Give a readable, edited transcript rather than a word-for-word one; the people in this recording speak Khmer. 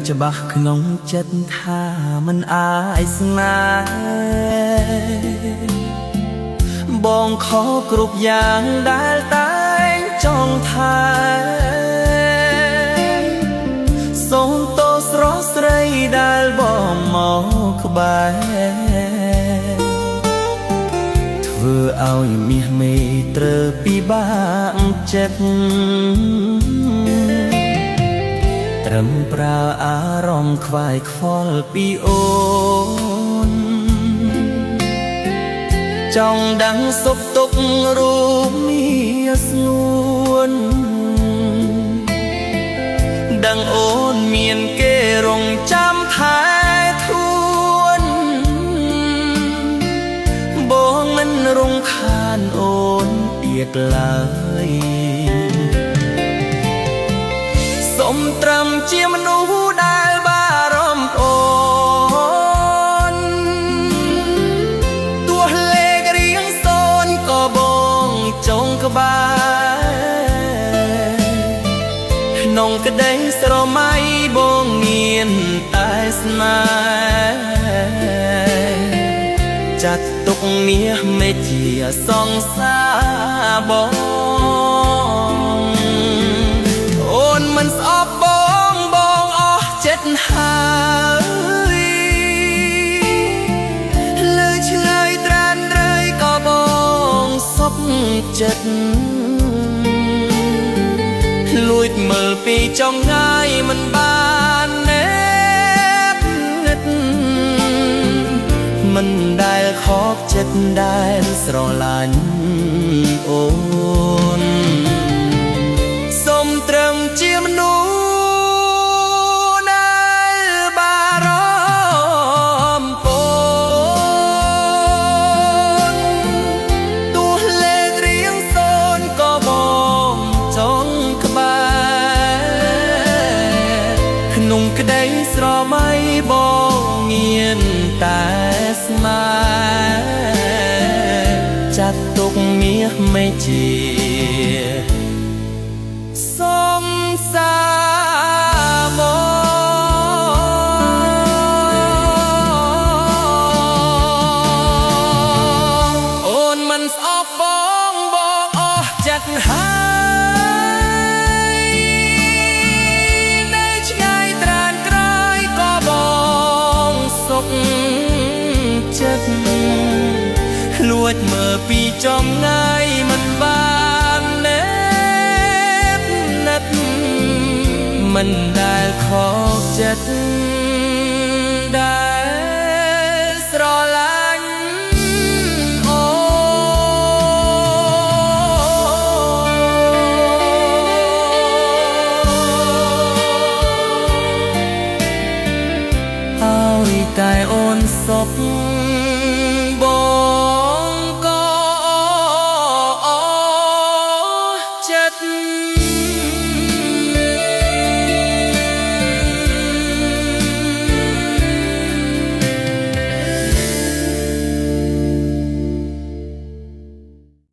ច្បាស់ក្នុងចិត្តថាមិនអាចស្នេហ៍បងខកគ្រប់យ៉ាងដែលតែងចង់ថាសូមទោសស្រស់ស្រីដែលបងមកក្បែរធ្វើឲ្យមាសមេត្រូវពិបាកចិត្តត្រឹមប្រើអារម្មណ៍ខ្វាយខ្វល់ពីអូនចង់ដឹងសុខទុក្ខរូបមាសស្ងួនដឹងអូនមានគេរងចាំថែទួនបងមិនរំខានអូនទៀតឡើយសូមត្រឹមជាមនុស្សដែលបារម្ភអូនទោះលេខរៀងសូន្យក៏បងចង់ក្បែរក្នុងក្តីស្រមៃបងមានតែស្នេហ៍ចាត់ទុកមាសមេជាសង្សារបងអូនមិនស្អប់បងអស់ចិត្តហើយលើឆ្លើយត្រានត្រៃក៏បងសុខចិត្តលួចមើលពីចង្ងាយមិនបានណែបនិតមិនដែលខកចិត្តដែលស្រឡាញ់អូនសូមត្រឹមជាមនុស្សដែលបារម្ភអូនទោះលេខរៀងសូន្យក៏បងចង់ក្បែរក្នុងក្តីស្រមៃបងមានតែស្នេហ៍ចាត់ទុកមាសមេជាសង្សារបងអូនមិនស្អប់បងអស់ចិត្តហើយនៅឆ្ងាយត្រានក្រោយក៏បងសុខចិត្តលួចមើលពីចំងាយមិនបានណែបនិតមិនដែលខកចិត្ត